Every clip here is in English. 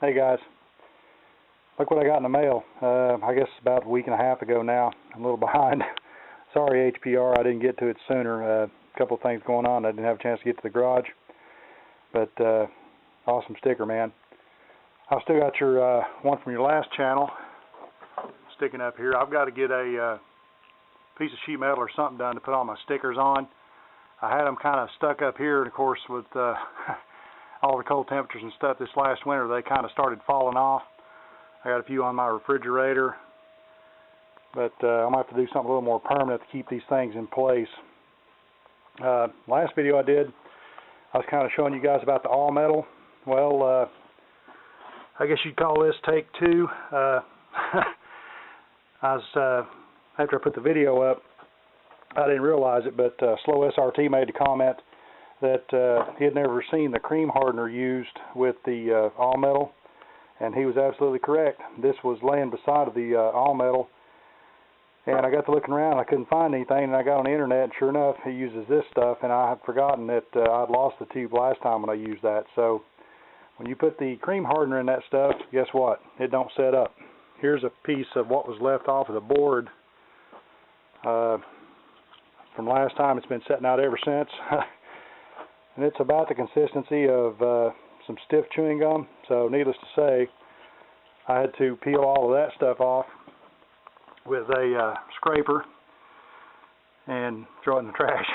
Hey guys, look what I got in the mail. I guess about a week and a half ago now. I'm a little behind. Sorry HPR, I didn't get to it sooner. A couple of things going on. I didn't have a chance to get to the garage. But awesome sticker, man. I still got your one from your last channel sticking up here. I've got to get a piece of sheet metal or something done to put all my stickers on. I had them kind of stuck up here, and of course with all the cold temperatures and stuff this last winter, they kind of started falling off. I got a few on my refrigerator, but I'm going to have to do something a little more permanent to keep these things in place. Last video I did, I was kind of showing you guys about the all metal. Well, I guess you'd call this take two. After I put the video up, I didn't realize it, but Slow SRT made a comment that he had never seen the cream hardener used with the all metal, and he was absolutely correct. This was laying beside of the all metal, and I got to looking around. I couldn't find anything, and I got on the internet, and sure enough, he uses this stuff, and I had forgotten that I'd lost the tube last time when I used that. So when you put the cream hardener in that stuff, guess what? It don't set up. Here's a piece of what was left off of the board from last time. It's been sitting out ever since. And it's about the consistency of some stiff chewing gum. So needless to say, I had to peel all of that stuff off with a scraper and throw it in the trash.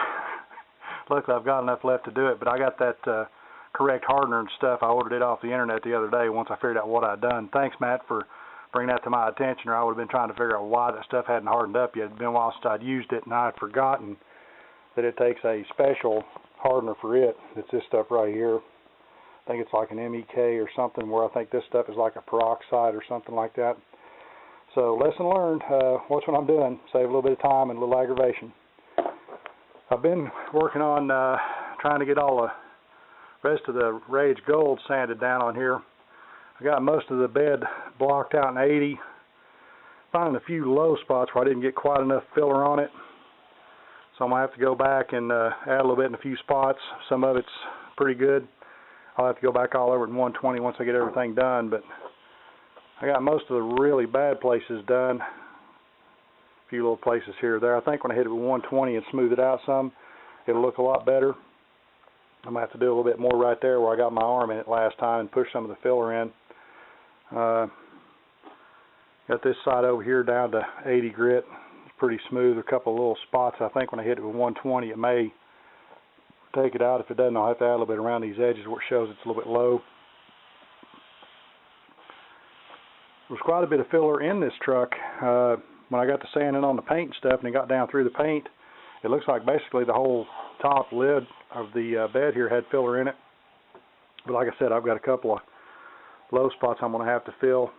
Luckily I've got enough left to do it, but I got that correct hardener and stuff. I ordered it off the internet the other day once I figured out what I'd done. Thanks, Matt, for bringing that to my attention, or I would have been trying to figure out why that stuff hadn't hardened up yet. It's been a while since I'd used it, and I had forgotten that it takes a special hardener for it. It's this stuff right here. I think it's like an MEK or something, where I think this stuff is like a peroxide or something like that. So lesson learned. Watch what I'm doing. Save a little bit of time and a little aggravation. I've been working on trying to get all the rest of the Rage Gold sanded down on here. I got most of the bed blocked out in 80. Finding a few low spots where I didn't get quite enough filler on it. So I'm going to have to go back and add a little bit in a few spots. Some of it's pretty good. I'll have to go back all over it in 120 once I get everything done. But I got most of the really bad places done. A few little places here or there. I think when I hit it with 120 and smooth it out some, it'll look a lot better. I'm going to have to do a little bit more right there where I got my arm in it last time and push some of the filler in. Got this side over here down to 80 grit. It's pretty smooth. A couple of little spots. I think when I hit it with 120 it may take it out. If it doesn't, I'll have to add a little bit around these edges where it shows it's a little bit low. There's quite a bit of filler in this truck. When I got to sanding on the paint and stuff and it got down through the paint, it looks like basically the whole top lid of the bed here had filler in it. But like I said, I've got a couple of low spots I'm going to have to fill.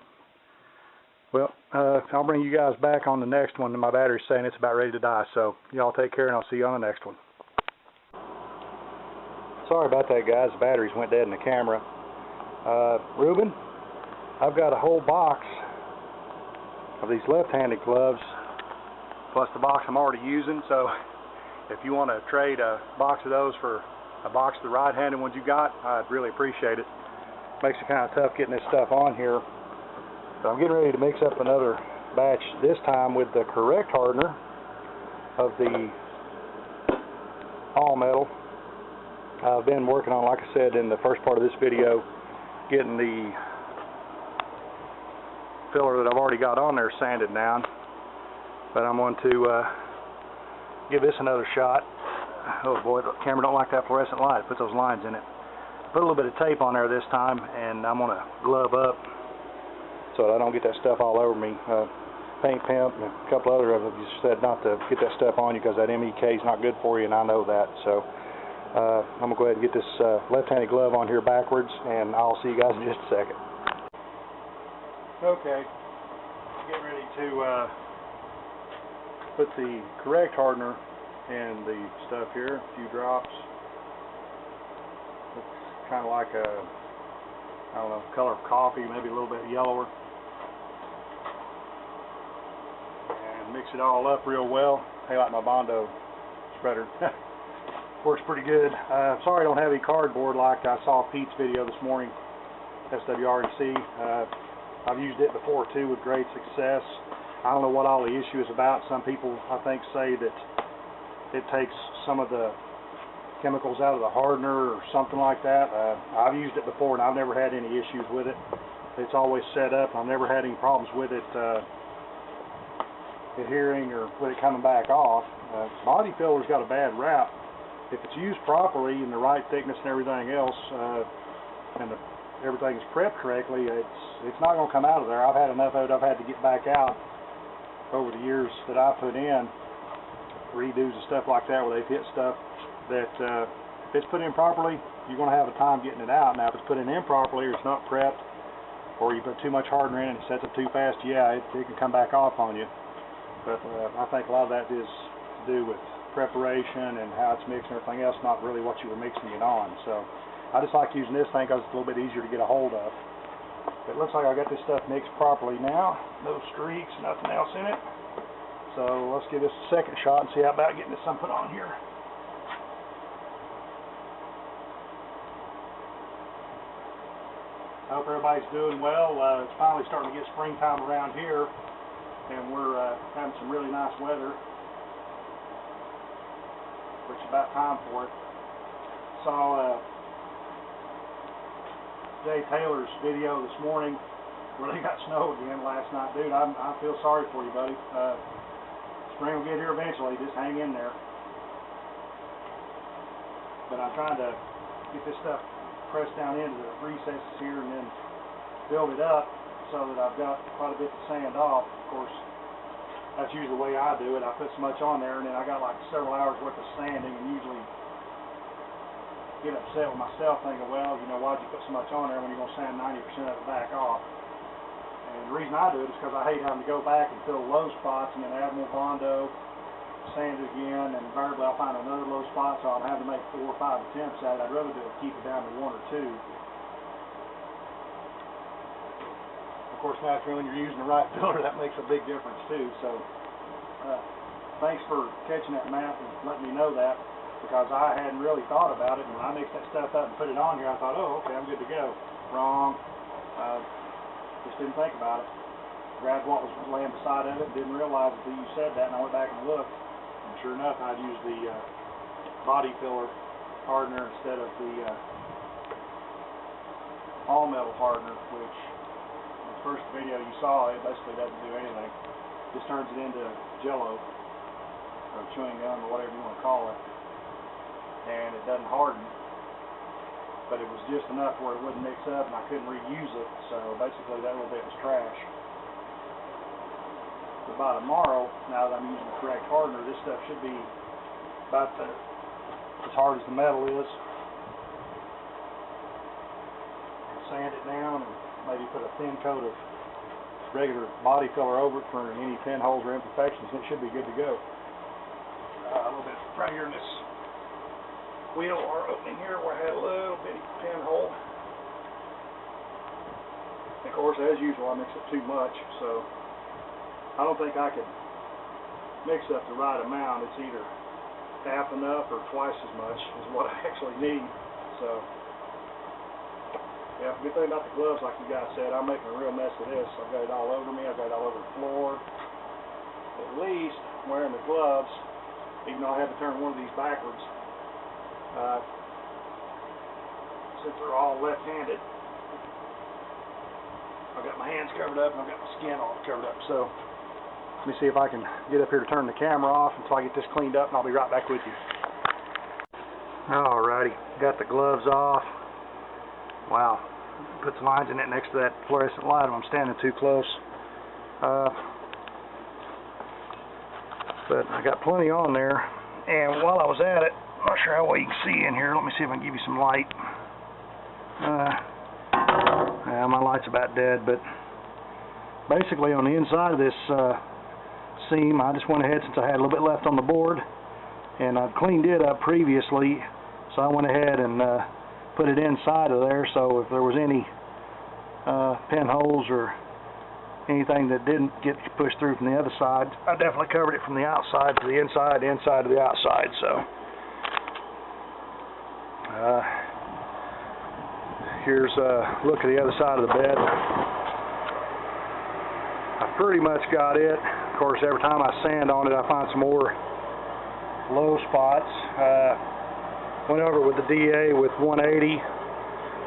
Well, I'll bring you guys back on the next one. My battery's saying it's about ready to die. So y'all take care, and I'll see you on the next one. Sorry about that, guys. The batteries went dead in the camera. Ruben, I've got a whole box of these left-handed gloves, plus the box I'm already using. So if you want to trade a box of those for a box of the right-handed ones you got, I'd really appreciate it. Makes it kind of tough getting this stuff on here. So I'm getting ready to mix up another batch, this time with the correct hardener of the all metal. I've been working on, like I said in the first part of this video, getting the filler that I've already got on there sanded down. But I'm going to give this another shot. Oh boy, the camera don't like that fluorescent light. Put those lines in it. Put a little bit of tape on there this time, and I'm going to glove up so that I don't get that stuff all over me. Paint Pimp and a couple other of them just said not to get that stuff on you because that MEK is not good for you, and I know that. So I'm going to go ahead and get this left-handed glove on here backwards, and I'll see you guys in just a second. Okay, getting ready to put the correct hardener in the stuff here, a few drops. Looks kind of like a, I don't know, color of coffee, maybe a little bit yellower. And mix it all up real well. Hey, like my Bondo spreader. Works pretty good. Sorry I don't have any cardboard like I saw Pete's video this morning. SWRC. I've used it before too with great success. I don't know what all the issue is about. Some people, I think, say that it takes some of the chemicals out of the hardener or something like that. I've used it before and I've never had any issues with it. It's always set up. I've never had any problems with it adhering or with it coming back off. Body filler's got a bad rap. If it's used properly in the right thickness and everything else, and everything is prepped correctly, it's not going to come out of there. I've had enough of it. I've had to get back out over the years that I put in redos and stuff like that where they've hit stuff that if it's put in properly, you're going to have a time getting it out. Now if it's put in improperly or it's not prepped, or you put too much hardener in and it sets up too fast, yeah, it can come back off on you. But I think a lot of that is to do with preparation and how it's mixed and everything else, not really what you were mixing it on. So I just like using this thing because it's a little bit easier to get a hold of. It looks like I got this stuff mixed properly now. No streaks, nothing else in it. So let's give this a second shot and see how about getting this some put on here. I hope everybody's doing well. It's finally starting to get springtime around here, and we're having some really nice weather, which is about time for it. Saw Jay Taylor's video this morning where they got snow again last night. Dude, I feel sorry for you, buddy. Spring will get here eventually. Just hang in there. But I'm trying to get this stuff pressed down into the recesses here and then build it up so that I've got quite a bit to sand off. Of course, that's usually the way I do it. I put so much on there and then I got like several hours worth of sanding, and usually get upset with myself thinking, well, you know, why'd you put so much on there when you're going to sand 90% of it back off? And the reason I do it is because I hate having to go back and fill low spots and then add more Bondo, sand it again, and invariably I'll find another low spot, so I'll have to make 4 or 5 attempts at it. I'd rather do it, keep it down to 1 or 2. Of course, naturally, when you're using the right filler, that makes a big difference too. So thanks for catching that, Matt, and letting me know that, because I hadn't really thought about it. And when I mixed that stuff up and put it on here, I thought, oh, okay, I'm good to go. Wrong. Just didn't think about it. Grabbed what was laying beside of it, didn't realize until you said that, and I went back and looked. And sure enough, I'd used the body filler hardener instead of the all metal hardener, which in the first video you saw, it basically doesn't do anything. It just turns it into Jello or chewing gum or whatever you want to call it, and it doesn't harden. But it was just enough where it wouldn't mix up and I couldn't reuse it, so basically that little bit was trash. But by tomorrow, now that I'm using the correct hardener, this stuff should be about as hard as the metal is. Sand it down and maybe put a thin coat of regular body filler over it for any pinholes or imperfections, and it should be good to go. A little bit right here in this wheel or opening here where I had a little bitty pinhole. Of course, as usual, I mix it too much, so I don't think I could mix up the right amount. It's either half enough or twice as much is what I actually need. So, yeah, good thing about the gloves, like you guys said, I'm making a real mess of this. I've got it all over me. I've got it all over the floor. At least wearing the gloves, even though I had to turn one of these backwards, since they're all left-handed, I've got my hands covered up and I've got my skin all covered up. So let me see if I can get up here to turn the camera off until I get this cleaned up, and I'll be right back with you. Alrighty, got the gloves off. Wow, put the lines in it next to that fluorescent light when I'm standing too close. But I got plenty on there, and while I was at it, I'm not sure how well you can see in here. Let me see if I can give you some light. Yeah, my light's about dead, but basically on the inside of this seam, I just went ahead, since I had a little bit left on the board, and I've cleaned it up previously, so I went ahead and put it inside of there, so if there was any pinholes or anything that didn't get pushed through from the other side, I definitely covered it from the outside to the inside to the outside. So Here's a look at the other side of the bed. I pretty much got it. Of course, every time I sand on it, I find some more low spots. Went over with the DA with 180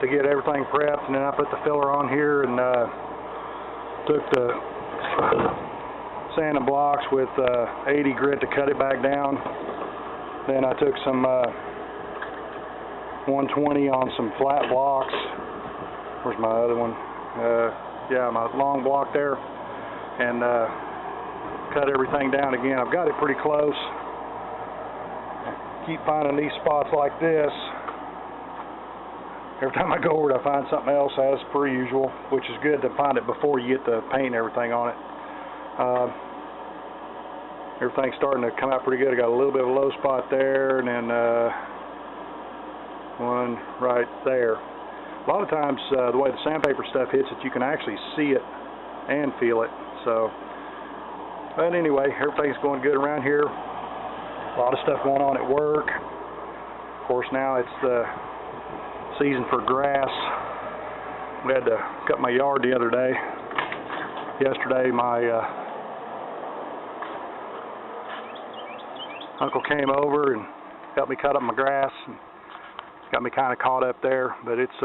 to get everything prepped, and then I put the filler on here and took the sand and blocks with 80 grit to cut it back down. Then I took some 120 on some flat blocks. Where's my other one? Yeah, my long block there, and cut everything down again. I've got it pretty close. Keep finding these spots like this. Every time I go over it, I find something else, as per usual, which is good to find it before you get the paint and everything on it. Everything's starting to come out pretty good. I got a little bit of a low spot there, and then one right there. A lot of times, the way the sandpaper stuff hits it, you can actually see it and feel it. So, but anyway, everything's going good around here. A lot of stuff going on at work. Of course, now it's the season for grass. We had to cut my yard the other day. Yesterday, my uncle came over and helped me cut up my grass. And got me kind of caught up there, but it's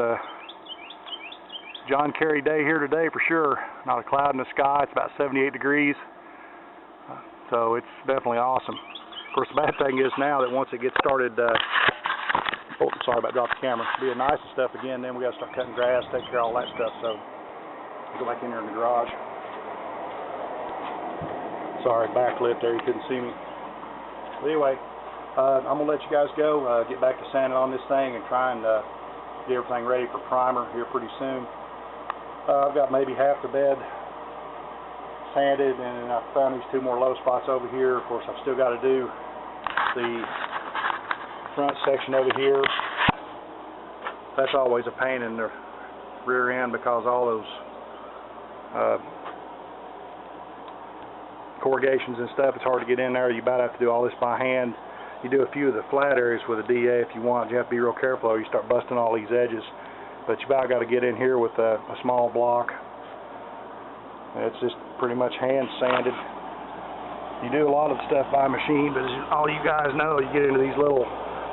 John Kerry day here today for sure. Not a cloud in the sky. It's about 78 degrees, so it's definitely awesome. Of course, the bad thing is now that once it gets started, oh, sorry about dropping the camera, being nice and stuff again, then we got to start cutting grass, take care of all that stuff. So I'll go back in there in the garage. Sorry, backlit there, you couldn't see me. But anyway, I'm gonna let you guys go, get back to sanding on this thing and try and get everything ready for primer here pretty soon. I've got maybe half the bed sanded, and I found these two more low spots over here. Of course, I've still got to do the front section over here. That's always a pain in the rear end because all those corrugations and stuff, it's hard to get in there. You about have to do all this by hand. You do a few of the flat areas with a DA if you want. You have to be real careful or you start busting all these edges. But you about got to get in here with a small block. It's just pretty much hand sanded. You do a lot of stuff by machine, but as all you guys know, you get into these little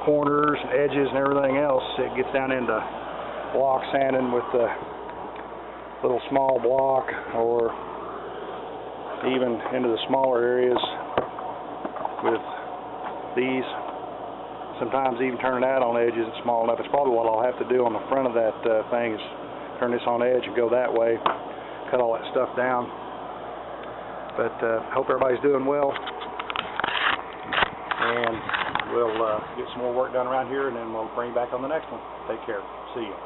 corners and edges and everything else, it gets down into block sanding with the little small block, or even into the smaller areas with these. Sometimes even turning that on edge isn't small enough. It's probably what I'll have to do on the front of that thing is turn this on edge and go that way, cut all that stuff down. But hope everybody's doing well, and we'll get some more work done around here, and then we'll bring you back on the next one. Take care. See you.